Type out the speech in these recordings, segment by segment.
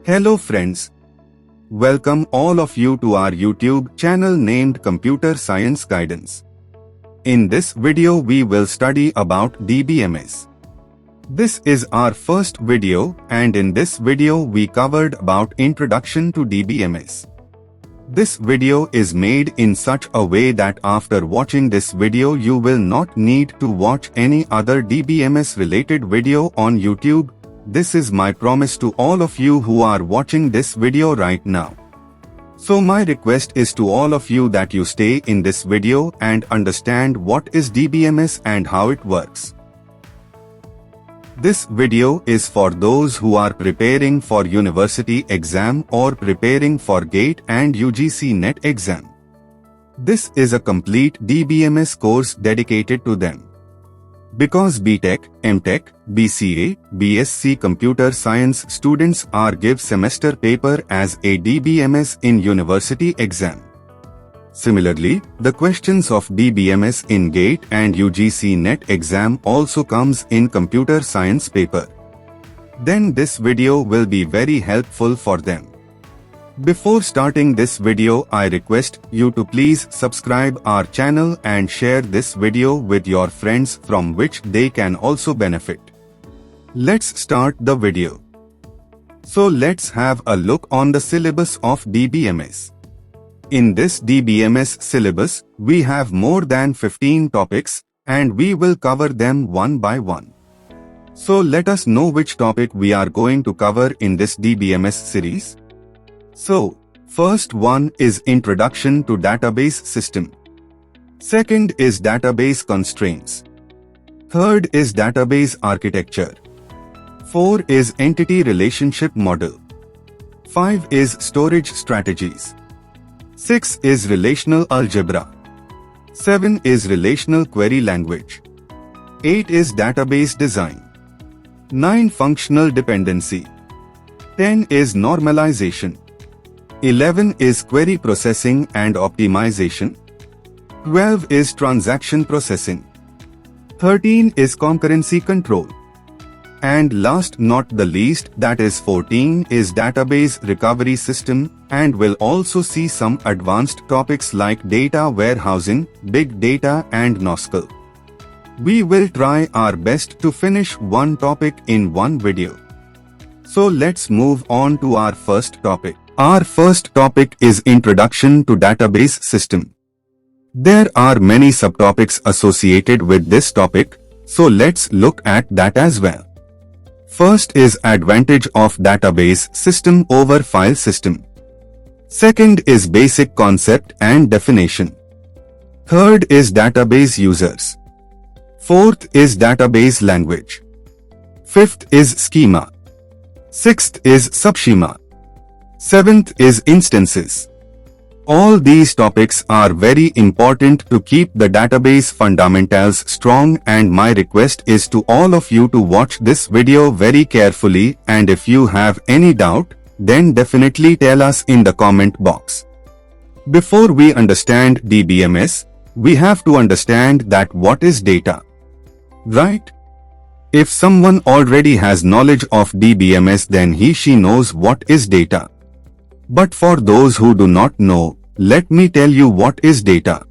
Hello friends. Welcome all of you to our YouTube channel named Computer Science Guidance. In this video we will study about DBMS. This is our first video and in this video we covered about Introduction to DBMS. This video is made in such a way that after watching this video you will not need to watch any other DBMS related video on YouTube. This is my promise to all of you who are watching this video right now. So my request is to all of you that you stay in this video and understand what is DBMS and how it works. This video is for those who are preparing for university exam or preparing for GATE and UGC NET exam. This is a complete DBMS course dedicated to them. Because BTech, MTech, BCA, BSc Computer Science students are give semester paper as a DBMS in university exam. Similarly, the questions of DBMS in GATE and UGC NET exam also comes in computer science paper. Then this video will be very helpful for them. Before starting this video, I request you to please subscribe our channel and share this video with your friends from which they can also benefit. Let's start the video. So let's have a look on the syllabus of DBMS. In this DBMS syllabus, we have more than 15 topics and we will cover them one by one. So let us know which topic we are going to cover in this DBMS series. So, first one is Introduction to Database System. Second is Database Constraints. Third is Database Architecture. 4 is Entity Relationship Model. 5 is Storage Strategies. 6 is Relational Algebra. 7 is Relational Query Language. 8 is Database Design. 9 Functional Dependency. 10 is Normalization. 11 is Query Processing and Optimization. 12 is Transaction Processing. 13 is Concurrency Control. And last not the least, that is 14 is Database Recovery System, and will also see some advanced topics like data warehousing, big data and NoSQL. We will try our best to finish one topic in one video. So let's move on to our first topic. Our first topic is Introduction to Database System. There are many subtopics associated with this topic, so let's look at that as well. First is Advantage of Database System over File System. Second is Basic Concept and Definition. Third is Database Users. Fourth is Database Language. Fifth is Schema. Sixth is Subschema. Seventh is Instances. All these topics are very important to keep the database fundamentals strong, and my request is to all of you to watch this video very carefully, and if you have any doubt, then definitely tell us in the comment box. Before we understand DBMS, we have to understand that what is data. Right? If someone already has knowledge of DBMS, then he/she knows what is data. But for those who do not know, let me tell you what is data.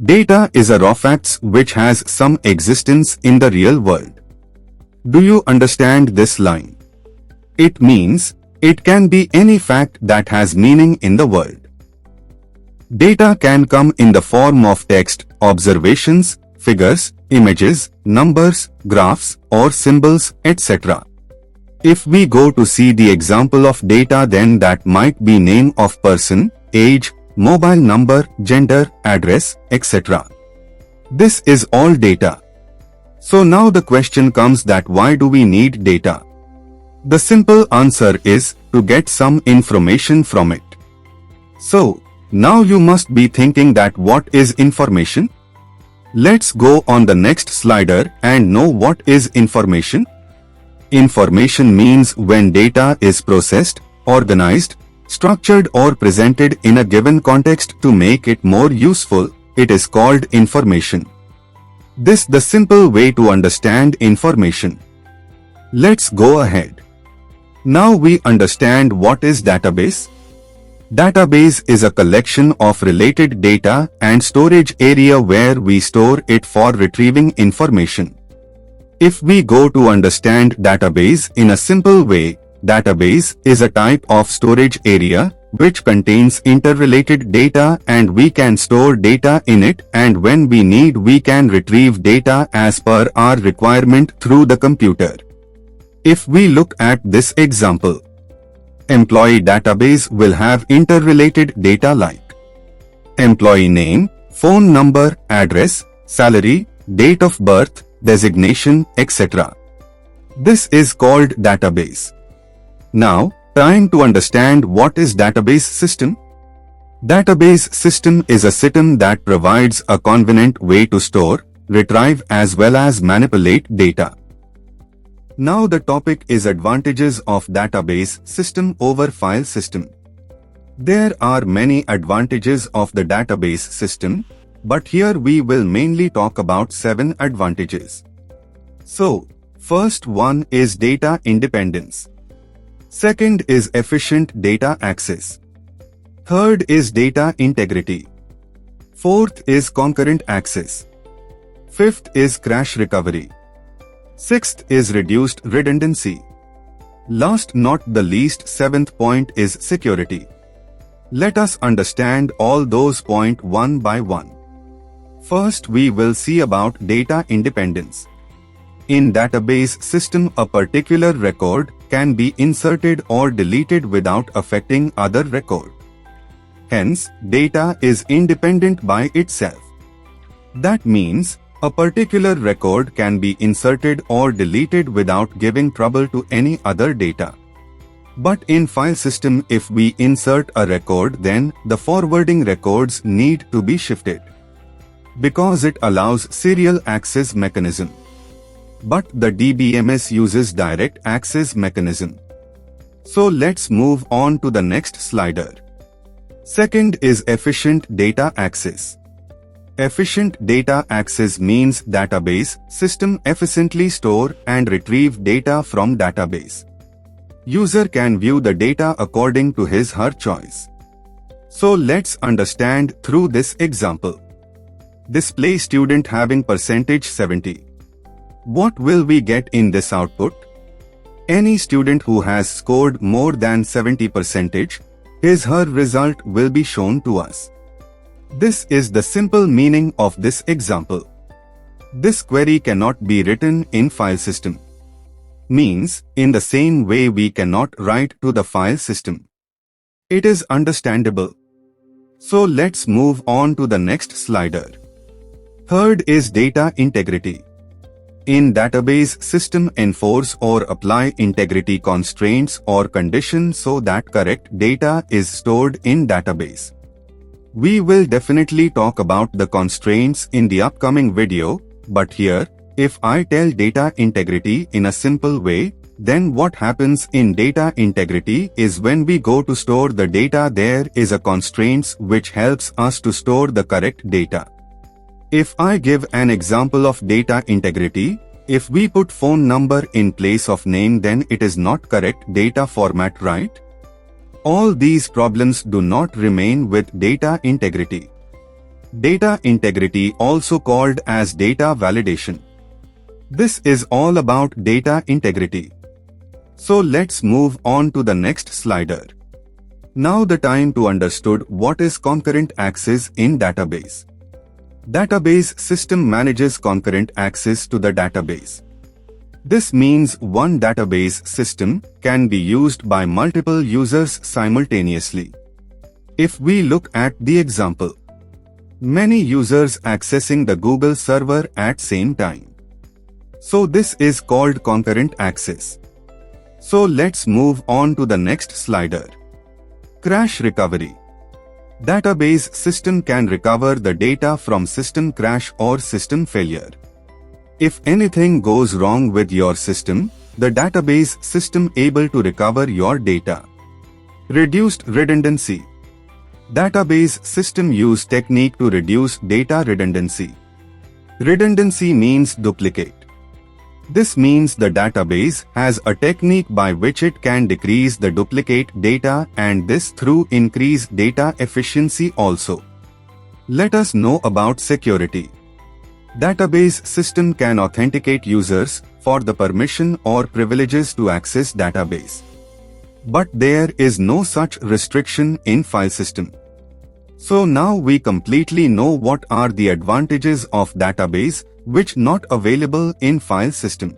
Data is a raw facts which has some existence in the real world. Do you understand this line? It means, it can be any fact that has meaning in the world. Data can come in the form of text, observations, figures, images, numbers, graphs, or symbols, etc. If we go to see the example of data, then that might be name of person, age, mobile number, gender, address, etc. This is all data. So now the question comes that why do we need data? The simple answer is to get some information from it. So, now you must be thinking that what is information? Let's go on the next slider and know what is information. Information means when data is processed, organized, structured or presented in a given context to make it more useful, it is called information. This is the simple way to understand information. Let's go ahead. Now we understand what is database. Database is a collection of related data and storage area where we store it for retrieving information. If we go to understand database in a simple way, database is a type of storage area which contains interrelated data and we can store data in it, and when we need we can retrieve data as per our requirement through the computer. If we look at this example, employee database will have interrelated data like employee name, phone number, address, salary, date of birth, designation, etc. This is called database. Now, time to understand what is database system. Database system is a system that provides a convenient way to store, retrieve as well as manipulate data. Now the topic is advantages of database system over file system. There are many advantages of the database system, but here we will mainly talk about 7 advantages. So, first one is data independence. Second is efficient data access. Third is data integrity. Fourth is concurrent access. Fifth is crash recovery. Sixth is reduced redundancy. Last not the least, 7th point is security. Let us understand all those points one by one. First we will see about data independence. In database system, a particular record can be inserted or deleted without affecting other record. Hence, data is independent by itself. That means, a particular record can be inserted or deleted without giving trouble to any other data. But in file system, if we insert a record, then the forwarding records need to be shifted, because it allows serial access mechanism. But the DBMS uses direct access mechanism. So let's move on to the next slider. Second is efficient data access. Efficient data access means database system efficiently store and retrieve data from database. User can view the data according to his/her choice. So let's understand through this example. Display student having %70. What will we get in this output? Any student who has scored more than 70%, his/her result will be shown to us. This is the simple meaning of this example. This query cannot be written in file system. Means, in the same way we cannot write to the file system. It is understandable. So let's move on to the next slider. Third is data integrity. In database system, enforce or apply integrity constraints or conditions so that correct data is stored in database. We will definitely talk about the constraints in the upcoming video, but here, if I tell data integrity in a simple way, then what happens in data integrity is when we go to store the data, there is a constraints which helps us to store the correct data. If I give an example of data integrity, if we put phone number in place of name, then it is not correct data format, right? All these problems do not remain with data integrity. Data integrity, also called as data validation. This is all about data integrity. So let's move on to the next slider. Now the time to understood what is concurrent access in database. Database system manages concurrent access to the database. This means one database system can be used by multiple users simultaneously. If we look at the example, many users accessing the Google server at same time. So this is called concurrent access. So let's move on to the next slider. Crash recovery. Database system can recover the data from system crash or system failure. If anything goes wrong with your system, the database system able to recover your data. Reduced redundancy. Database system use technique to reduce data redundancy. Redundancy means duplicate. This means the database has a technique by which it can decrease the duplicate data, and this through increased data efficiency also. Let us know about security. Database system can authenticate users for the permission or privileges to access database. But there is no such restriction in file system. So now we completely know what are the advantages of database which not available in file system.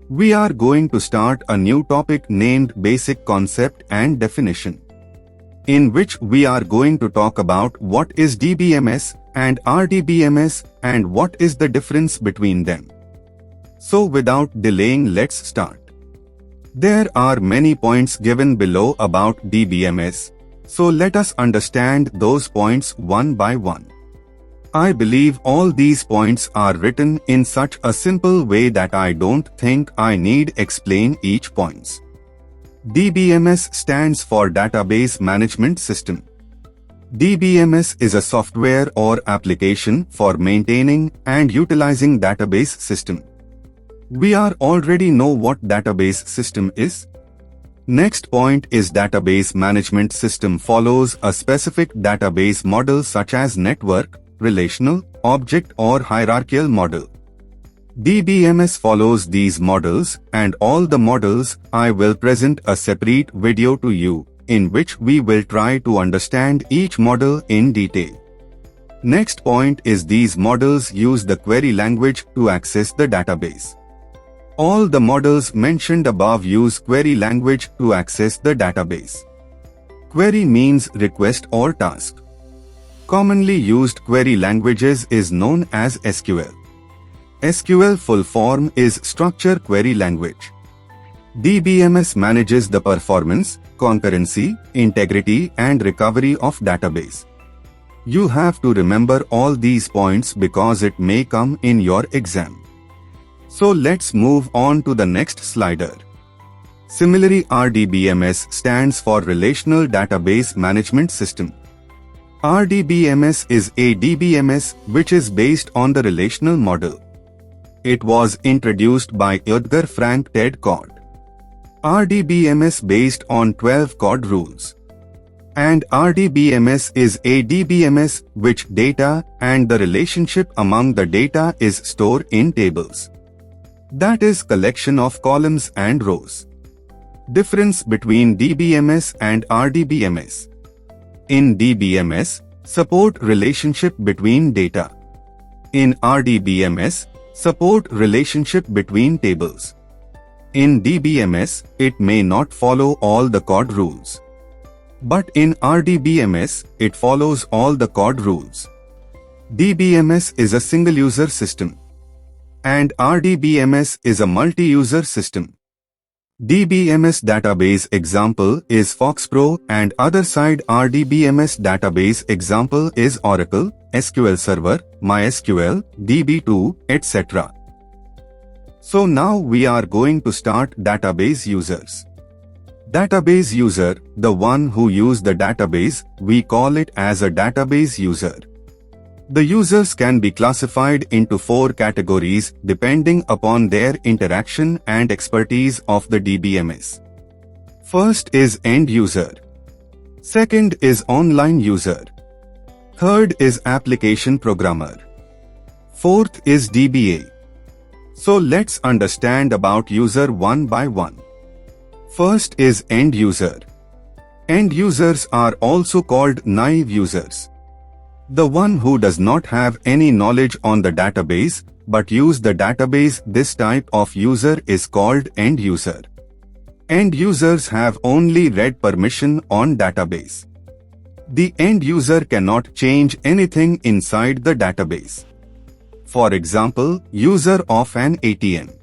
We are going to start a new topic named Basic Concept and Definition, in which we are going to talk about what is DBMS and RDBMS and what is the difference between them. So without delaying, let's start. There are many points given below about DBMS, so let us understand those points one by one. I believe all these points are written in such a simple way that I don't think I need explain each points. DBMS stands for Database Management System. DBMS is a software or application for maintaining and utilizing database system. We are already know what database system is. Next point is database management system follows a specific database model such as network, relational, object or hierarchical model. DBMS follows these models, and all the models I will present a separate video to you, in which we will try to understand each model in detail. Next point is these models use the query language to access the database. All the models mentioned above use query language to access the database. Query means request or task. Commonly used query languages is known as SQL. SQL full form is Structure Query Language. DBMS manages the performance, concurrency, integrity and recovery of database. You have to remember all these points because it may come in your exam. So let's move on to the next slider. Similarly, RDBMS stands for Relational Database Management System. RDBMS is a DBMS which is based on the relational model. It was introduced by Edgar Frank Ted Codd. RDBMS based on 12 Codd rules. And RDBMS is a DBMS which data and the relationship among the data is stored in tables. That is collection of columns and rows. Difference between DBMS and RDBMS. In DBMS, support relationship between data. In RDBMS, support relationship between tables. In DBMS, it may not follow all the Codd rules. But in RDBMS, it follows all the Codd rules. DBMS is a single-user system, and RDBMS is a multi-user system. DBMS database example is FoxPro, and other side RDBMS database example is Oracle, SQL Server, MySQL, DB2, etc. So now we are going to start database users. Database user, the one who use the database, we call it as a database user. The users can be classified into 4 categories depending upon their interaction and expertise of the DBMS. First is end user. Second is online user. Third is application programmer. Fourth is DBA. So let's understand about user one by one. First is end user. End users are also called naive users. The one who does not have any knowledge on the database but use the database. This type of user is called end user. End users have only read permission on database. The end user cannot change anything inside the database. For example, user of an ATM.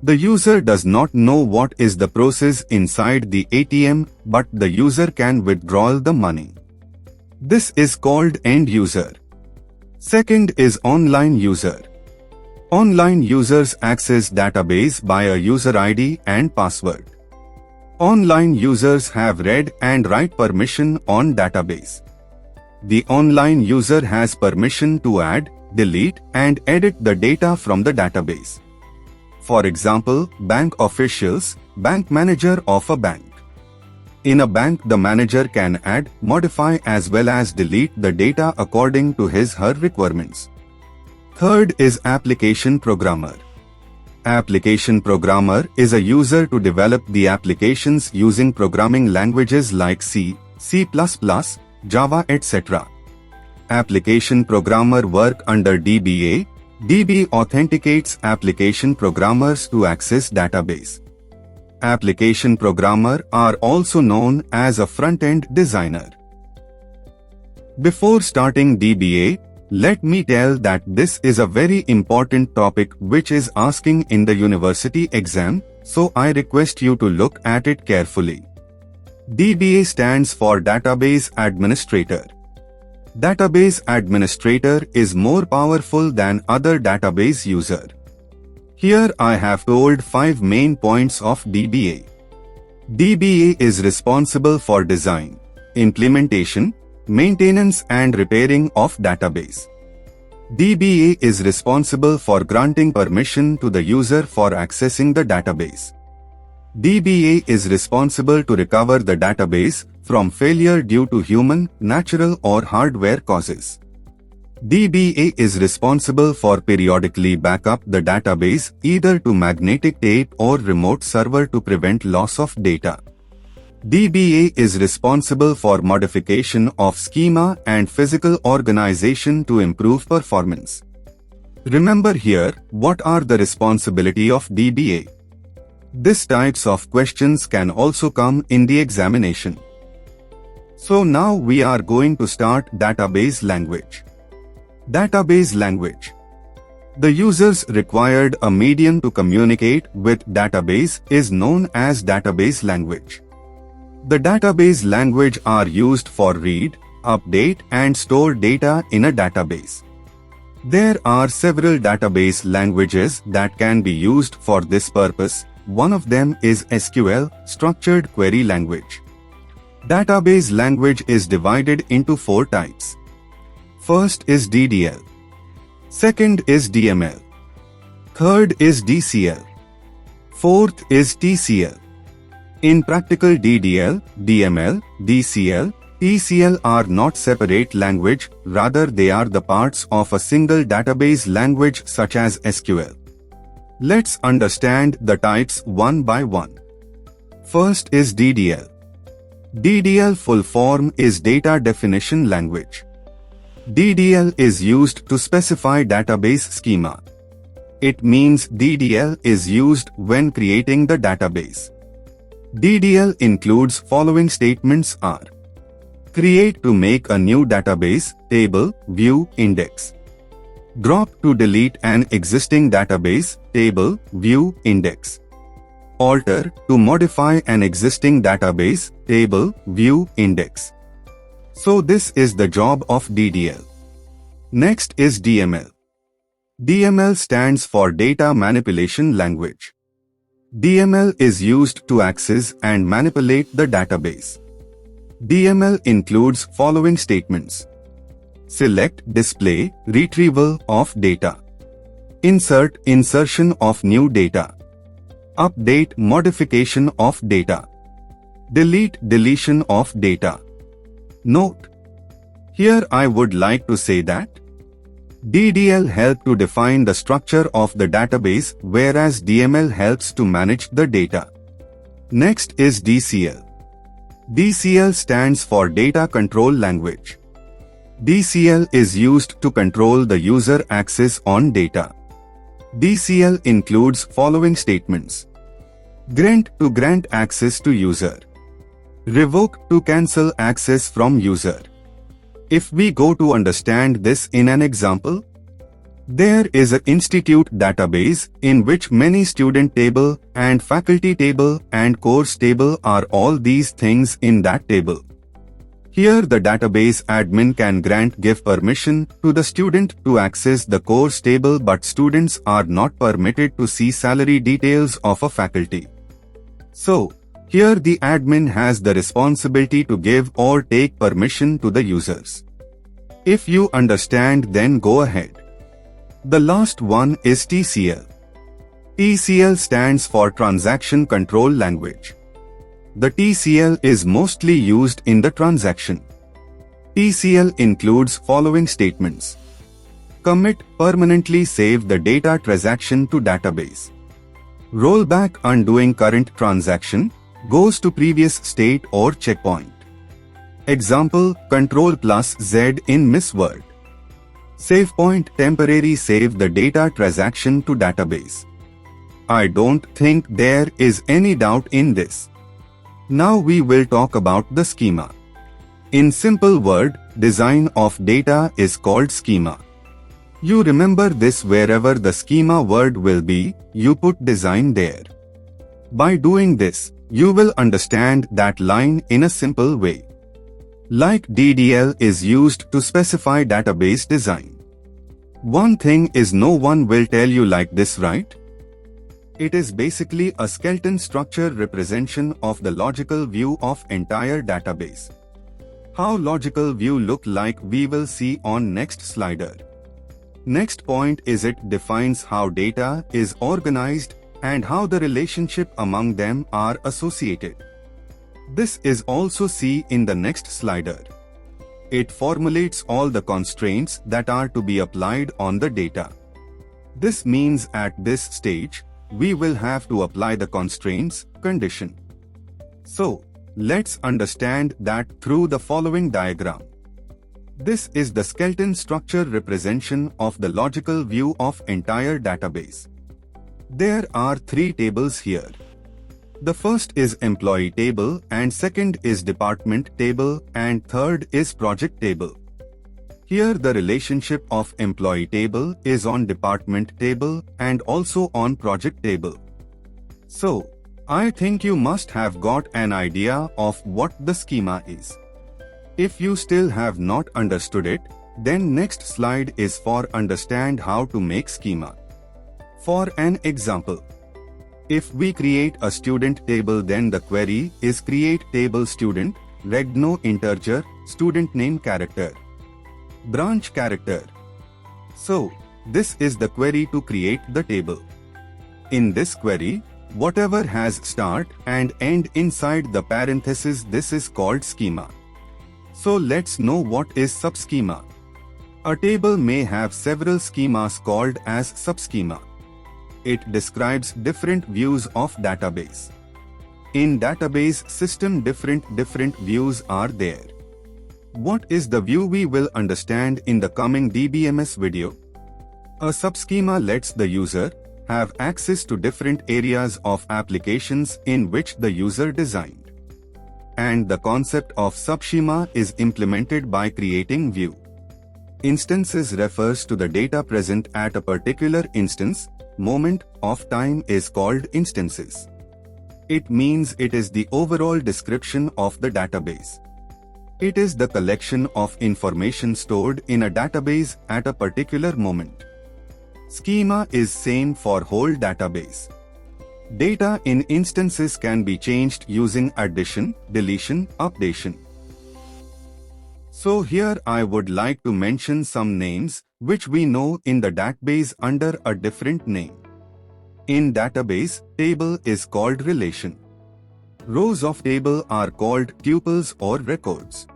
The user does not know what is the process inside the ATM, but the user can withdraw the money. This is called end user. Second is online user. Online users access database by a user ID and password. Online users have read and write permission on database. The online user has permission to add, delete, and edit the data from the database. For example, bank officials, bank manager of a bank. In a bank, the manager can add, modify as well as delete the data according to his/her requirements. Third is application programmer. Application programmer is a user to develop the applications using programming languages like C, C++, Java, etc. Application programmer work under DBA. DB authenticates application programmers to access database. Application programmer are also known as a front-end designer. Before starting DBA, let me tell that this is a very important topic which is asking in the university exam, so I request you to look at it carefully. DBA stands for Database Administrator. Database Administrator is more powerful than other database user. Here I have told 5 main points of DBA. DBA is responsible for design, implementation, maintenance and repairing of database. DBA is responsible for granting permission to the user for accessing the database. DBA is responsible to recover the database from failure due to human, natural or hardware causes. DBA is responsible for periodically backup the database either to magnetic tape or remote server to prevent loss of data. DBA is responsible for modification of schema and physical organization to improve performance. Remember here, what are the responsibility of DBA? These types of questions can also come in the examination. So now we are going to start database language. Database language. The users required a medium to communicate with database is known as database language. The database language are used for read, update and store data in a database. There are several database languages that can be used for this purpose. One of them is SQL, Structured Query Language. Database language is divided into 4 types. First is DDL. Second is DML. Third is DCL. Fourth is TCL. In practical, DDL, DML, DCL, TCL are not separate language, rather they are the parts of a single database language such as SQL. Let's understand the types one by one. First is DDL. DDL full form is Data Definition Language. DDL is used to specify database schema. It means DDL is used when creating the database. DDL includes following statements are: create to make a new database, table, view, index. Drop to delete an existing database, table, view, index. Alter to modify an existing database, table, view, index. So this is the job of DDL. Next is DML. DML stands for Data Manipulation Language. DML is used to access and manipulate the database. DML includes following statements: select, display, retrieval of data. Insert, insertion of new data. Update, modification of data. Delete, deletion of data. Note: here I would like to say that DDL helps to define the structure of the database, whereas DML helps to manage the data. Next is DCL. DCL stands for Data Control Language. DCL is used to control the user access on data. DCL includes following statements: grant to grant access to user. Revoke to cancel access from user. If we go to understand this in an example, there is an institute database in which many student table and faculty table and course table are all these things in that table. Here the database admin can give permission to the student to access the course table, but students are not permitted to see salary details of a faculty. So, here the admin has the responsibility to give or take permission to the users. If you understand, then go ahead. The last one is TCL. TCL stands for Transaction Control Language. The TCL is mostly used in the transaction. TCL includes following statements. Commit, permanently save the data transaction to database. Rollback, undoing current transaction, goes to previous state or checkpoint. Example, Ctrl+Z in Miss Word. SavePoint, temporary save the data transaction to database. I don't think there is any doubt in this. Now we will talk about the schema. In simple word, design of data is called schema. You remember this wherever the schema word will be, you put design there. By doing this, you will understand that line in a simple way. Like DDL is used to specify database design. One thing is no one will tell you like this, right? It is basically a skeleton structure representation of the logical view of entire database. How logical view look like we will see on next slider. Next point is it defines how data is organized and how the relationship among them are associated. This is also seen in the next slider. It formulates all the constraints that are to be applied on the data. This means at this stage, we will have to apply the constraints condition. So, let's understand that through the following diagram. This is the skeleton structure representation of the logical view of entire database. There are three tables here. The first is employee table and second is department table and third is project table. Here the relationship of employee table is on department table and also on project table. So, I think you must have got an idea of what the schema is. If you still have not understood it, then next slide is for understand how to make schema. For an example, if we create a student table, then the query is create table student, regno integer, student name character, branch character. So, this is the query to create the table. In this query, whatever has start and end inside the parenthesis, this is called schema. So let's know what is subschema. A table may have several schemas called as subschema. It describes different views of database. In database system, different views are there. What is the view we will understand in the coming DBMS video. A subschema lets the user have access to different areas of applications in which the user designed. And the concept of subschema is implemented by creating view. Instances refers to the data present at a particular instance, moment of time is called instances. It means it is the overall description of the database. It is the collection of information stored in a database at a particular moment. Schema is same for whole database. Data in instances can be changed using addition, deletion, updation. So here I would like to mention some names which we know in the database under a different name. In database, table is called relation. Rows of table are called tuples or records.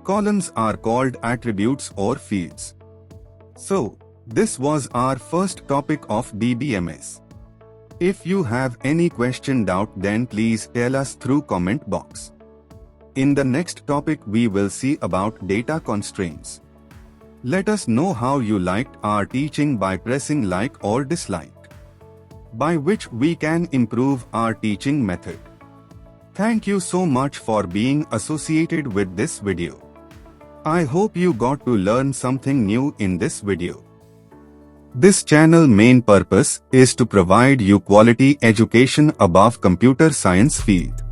Columns are called attributes or fields. So, this was our first topic of DBMS. If you have any question, doubt, then please tell us through comment box. In the next topic we will see about data constraints. Let us know how you liked our teaching by pressing like or dislike, by which we can improve our teaching method. Thank you so much for being associated with this video. I hope you got to learn something new in this video. This channel main purpose is to provide you quality education above computer science field.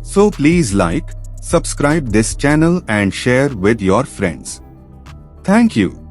So please like, subscribe this channel and share with your friends. Thank you.